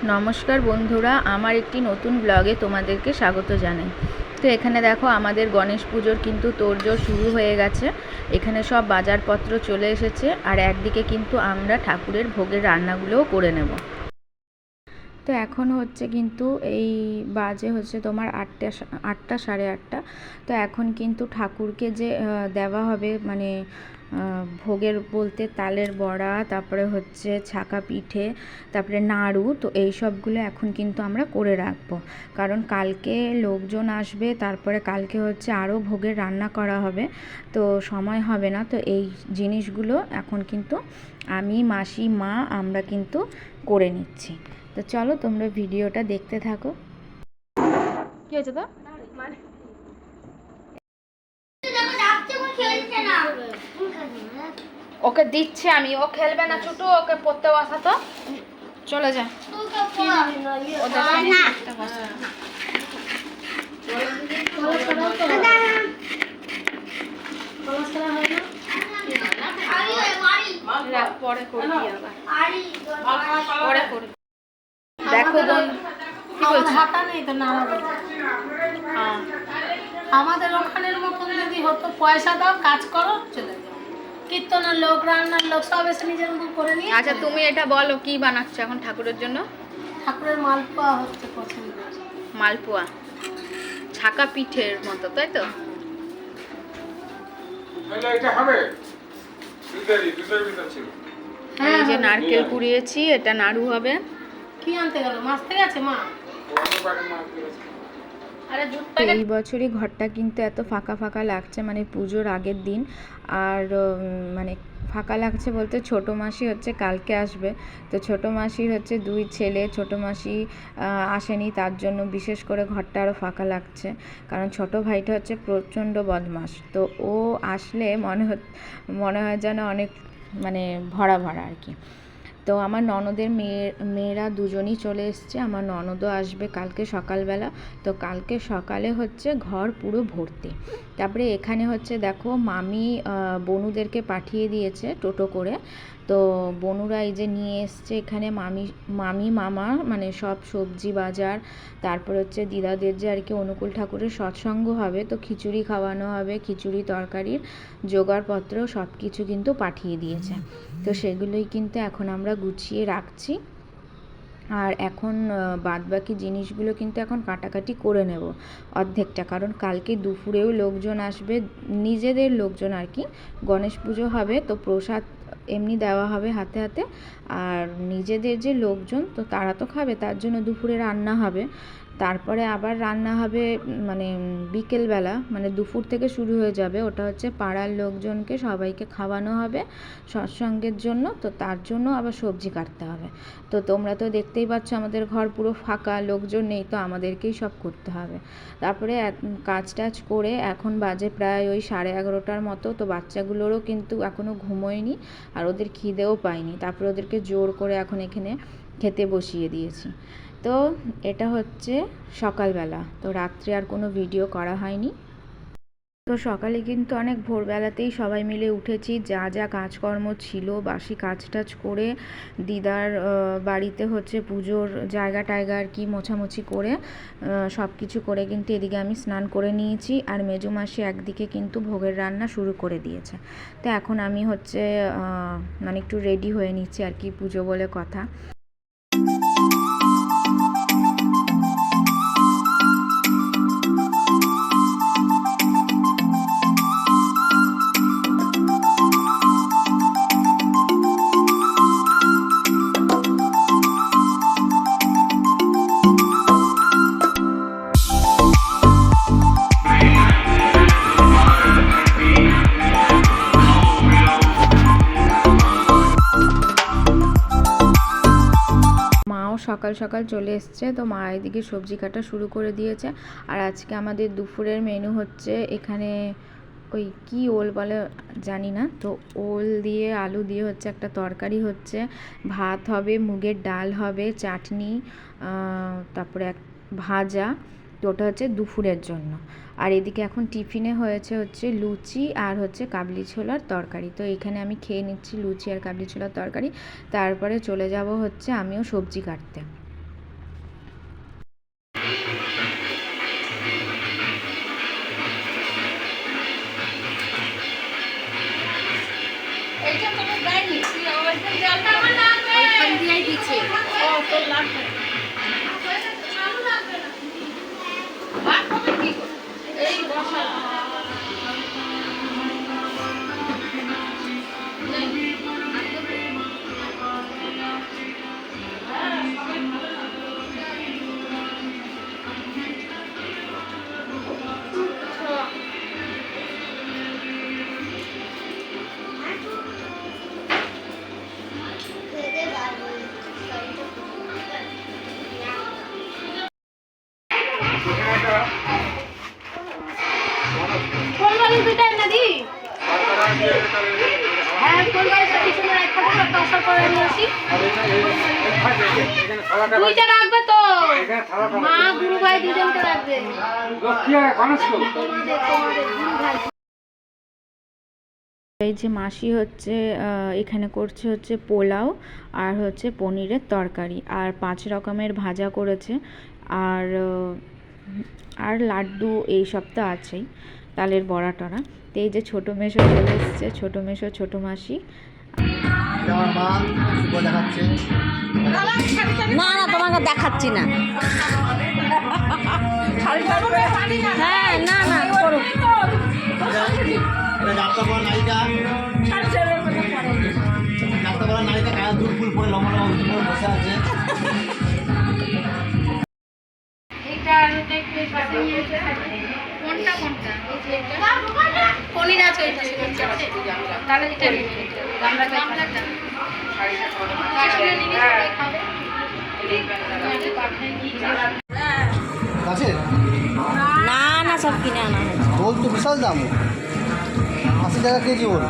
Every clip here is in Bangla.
নমস্কার বন্ধুরা, আমার একটি নতুন ব্লগে তোমাদেরকে স্বাগত জানাই। তো এখানে দেখো আমাদের গণেশ পুজোর কিন্তু তোড়জোড় শুরু হয়ে গেছে। এখানে সব বাজারপত্র চলে এসেছে, আর একদিকে কিন্তু আমরা ঠাকুরের ভোগের রান্নাগুলোও করে নেব। তো এখন হচ্ছে কিন্তু এই বাজে হচ্ছে তোমার আটটা সাড়ে আটটা। তো এখন কিন্তু ঠাকুরকে যে দেওয়া হবে মানে ভোগের বলতে তালের বড়া, তারপরে হচ্ছে ছাকা পিঠে, তারপরে নাড়ু, তো এই সবগুলো এখন কিন্তু আমরা করে রাখবো, কারণ কালকে লোকজন আসবে, তারপরে কালকে হচ্ছে আরও ভোগের রান্না করা হবে, তো সময় হবে না। তো এই জিনিসগুলো এখন কিন্তু আমি, মাসি, মা আমরা কিন্তু করে নিচ্ছি। তো চলো তোমরা ভিডিওটা দেখতে থাকো। কি হয়েছে তো? ওকে দিচ্ছে আমি, ও খেলবে না ছুটু, ওকে পড়তে বসা তো, চলে যা। পরে করবি পরে করবি। দেখো বোন, কি বলছো? হাতা নেই তো নাড়াবো। আমাদের ওখানের মতন যদি হতো পয়সা দাও কাজ করো চলে যাও, কীর্তনের লোক রান্নার লোক সব এসে নিজের মতো করে নিয়ে। আচ্ছা তুমি এটা বলো, কি বানাচ্ছ এখন ঠাকুরের জন্য? ঠাকুরের মালপোয়া হচ্ছে পছন্দ। মালপোয়া ছাকা পিঠের মতো, তাই তো? এই যে নারকেল কুড়িয়েছি, এটা নাড়ু হবে। কি আনতে গেল? মাছ থেকে আছে মা। এই বছরই ঘরটা কিন্তু এত ফাঁকা ফাঁকা লাগছে, মানে পুজোর আগের দিন। আর মানে ফাঁকা লাগছে বলতে ছোটো মাসি হচ্ছে কালকে আসবে, তো ছোটো মাসির হচ্ছে 2 ছেলে, ছোটো মাসি আসেনি, তার জন্য বিশেষ করে ঘরটা আরও ফাঁকা লাগছে। কারণ ছোটো ভাইটা হচ্ছে প্রচণ্ড বদমাশ, তো ও আসলে মনে হয় যেন অনেক মানে ভরা ভরা আর কি। তো আমার ননদের মেয়েরা দুজনই চলে এসছে, আমার ননদও আসবে কালকে সকালবেলা। তো কালকে সকালে হচ্ছে ঘর পুরো ভর্তি। তারপরে এখানে হচ্ছে দেখো মামি বনুদেরকে পাঠিয়ে দিয়েছে টোটো করে। তো বনুরা এই যে নিয়ে এসছে এখানে মামি মামা মানে সব সবজি বাজার, তারপর হচ্ছে দিদাদের যে আর কি অনুকূল ঠাকুরের সৎসঙ্গ হবে, তো খিচুড়ি খাওয়ানো হবে, খিচুড়ি তরকারির জোগাড়পত্র সব কিছু কিন্তু পাঠিয়ে দিয়েছে। তো সেগুলোই কিন্তু এখন আমরা গুছিয়ে রাখছি। আর এখন বাদবাকি জিনিসগুলো কিন্তু এখন কাটাকাটি করে নেব অর্ধেকটা, কারণ কালকে দুপুরেও লোকজন আসবে, নিজেদের লোকজন আর কি। গণেশ পুজো হবে, তো প্রসাদ এমনি দেওয়া হবে হাতে হাতে, আর নিজেদের যে লোকজন তো তারা তো খাবে, তার জন্য দুপুরে রান্না হবে। তারপরে আবার রান্না হবে মানে বিকেলবেলা, মানে দুপুর থেকে শুরু হয়ে যাবে, ওটা হচ্ছে পাড়ার লোকজনকে সবাইকে খাওয়ানো হবে সৎসঙ্গের জন্য, তো তার জন্য আবার সবজি কাটতে হবে। তো তোমরা তো দেখতেই পাচ্ছ আমাদের ঘর পুরো ফাঁকা, লোকজন নেই, তো আমাদেরকেই সব করতে হবে। তারপরে কাজ টাজ করে এখন বাজে প্রায় ওই 11:30টার মতো, তো বাচ্চাগুলোরও কিন্তু এখনও ঘুমোয়নি, আর ওদের খিদেও পায়নি। তারপরে ওদেরকে জোর করে এখন এখানে খেতে বসিয়ে দিয়েছি। তো এটা হচ্ছে সকালবেলা, তো রাত্রে আর কোনো ভিডিও করা হয়নি। তো সকালে কিন্তু অনেক ভোরবেলাতেই সবাই মিলে উঠেছি, যা যা কাজকর্ম ছিল বাসি কাজ টাজ করে দিদার বাড়িতে হচ্ছে পুজোর জায়গা টায়গা আর কি মোছামুছি করে সব কিছু করে কিন্তু এদিকে আমি স্নান করে নিয়েছি, আর মেজো মাসি একদিকে কিন্তু ভোগের রান্না শুরু করে দিয়েছে। তো এখন আমি হচ্ছে মানে একটু রেডি হয়ে নিচ্ছি আর কি, পুজো বলে কথা। সকাল সকাল চলে এসছে, তো মা এদিকে সবজি কাটা শুরু করে দিয়েছে। আর আজকে আমাদের দুপুরের মেনু হচ্ছে এখানে ওই কি ওল বলে জানি না, তো ওল দিয়ে আলু দিয়ে হচ্ছে একটা তরকারি হচ্ছে, ভাত হবে, মুগের ডাল হবে, চাটনি, তারপরে এক ভাজা, তো ওটা হচ্ছে দুপুরের জন্য। আর এদিকে এখন টিফিনে হয়েছে হচ্ছে লুচি আর হচ্ছে কাবলি ছোলার তরকারি। তো এখানে আমি খেয়ে নিচ্ছি লুচি আর কাবলি ছোলার তরকারি, তারপরে চলে যাব হচ্ছে আমিও সবজি কাটতে। ওইখান দিয়েই দিচ্ছে। ও তো লাগবে এই বসা ফুলবাড়ি দুটাই না দি হ্যাঁ ফুলবাড়িটা পিছনে রাখা দেবো টসা করে নিয়ে আসি দুইটা রাখবে তো মা গুরু ভাই দুজনকে রাখবে তোমাদের গুরু ভাই। এই যে মাসি হচ্ছে এখানে করছে হচ্ছে পোলাও আর হচ্ছে পনিরের তরকারি আর 5 রকমের ভাজা করেছে আর আর লাড্ডু এই সব তো আছেই, তালের বড়া টড়া। তো এই যে ছোটো মেশো চলে এসছে, ছোটো মেশো ছোটো মাসি। না না তোমাকে দেখাচ্ছি না। হ্যাঁ না না করো। কোনটা কোনটা পনির আছে ওই পাশে তাহলে এটা গামলাটা না না সব কিনে আনা হয়েছে। ওল তো বিশাল দাম, 80 টাকা কেজি ওল।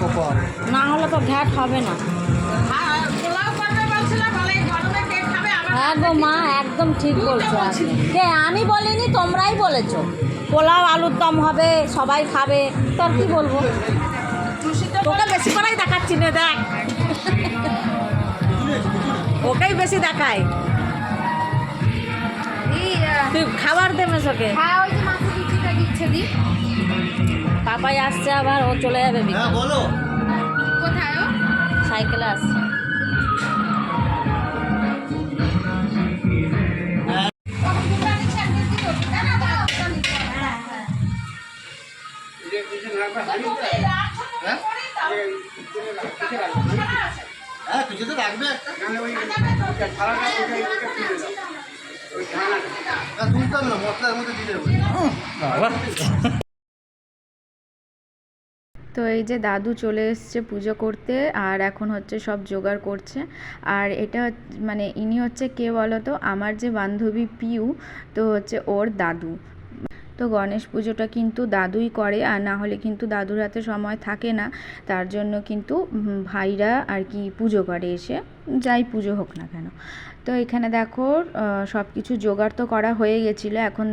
কপাল না হলে তো ভ্যাট হবে না। হ্যাঁ গো মা একদম ঠিক বলছো। কে আমি বলিনি, তোমরাই বলেছো পোলাও আলুর দম হবে, সবাই খাবে। তোর কি বলবো, তোকে বেশি করাই দেখাচ্ছি না, দেখ ওকেই বেশি দেখায়। তুই খাবার দে মেশোকে। হ্যাঁ ওই যে মাছে কিছুটা দিচ্ছে দি পাপাই আসছে আবার, ও চলে যাবে হ্যাঁ বলো। কোথায় ও সাইকেলে আসছে। হ্যাঁ কিছুতে রাখবে তুলতাম না, মশলার মধ্যে দিয়ে দেবো। তো এই যে দাদু চলে এসছে পুজো করতে আর এখন হচ্ছে সব জোগাড় করছে। আর এটা মানে ইনি হচ্ছে কে বলো তো, আমার যে বান্ধবী পিউ, তো হচ্ছে ওর দাদু। তো গণেশ পুজোটা কিন্তু দাদুই করে, আর না হলে কিন্তু দাদুর হাতে সময় থাকে না, তার জন্য কিন্তু ভাইরা আর কি পুজো করে এসে, যাই পুজো হোক না কেন। তো এখানে দেখো সব কিছু জোগাড় তো করা হয়ে গেছিলো, এখন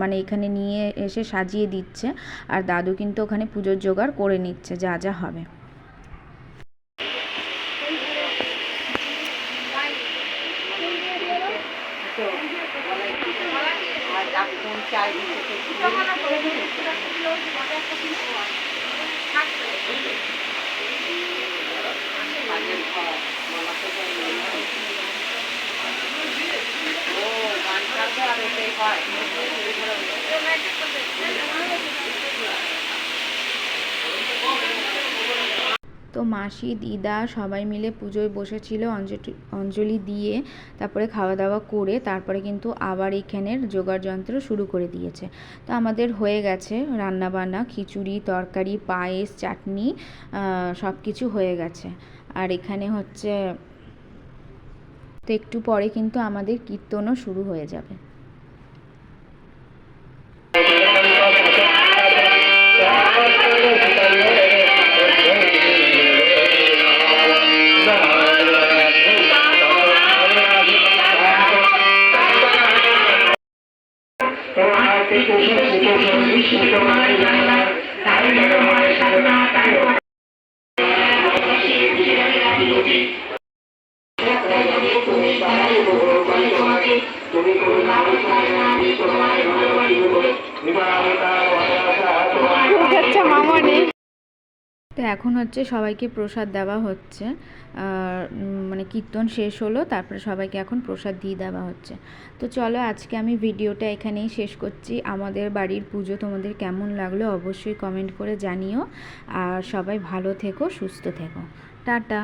মানে এখানে নিয়ে এসে সাজিয়ে দিচ্ছে, আর দাদু কিন্তু ওখানে পুজোর জোগাড় করে নিচ্ছে যা যা হবে। তো মাসি দিদা সবাই মিলে পুজোয় বসেছিল, অঞ্জলি দিয়ে তারপরে খাওয়া দাওয়া করে তারপরে কিন্তু আবার এখানের জোগাড় যন্ত্র শুরু করে দিয়েছে। তো আমাদের হয়ে গেছে রান্না বান্না, খিচুড়ি তরকারি পায়েস চাটনি সব কিছু হয়ে গেছে। আর এখানে হচ্ছে তো একটু পরে কিন্তু আমাদের কীর্তনও শুরু হয়ে যাবে। তো এখন হচ্ছে সবাইকে প্রসাদ দেওয়া হচ্ছে, মানে কীর্তন শেষ হলো, তারপরে সবাইকে এখন প্রসাদ দিয়ে দেওয়া হচ্ছে। তো চলো আজকে আমি ভিডিওটা এখানেই শেষ করছি। আমাদের বাড়ির পুজো তোমাদের কেমন লাগলো অবশ্যই কমেন্ট করে জানিও, আর সবাই ভালো থেকো, সুস্থ থেকো। টাটা।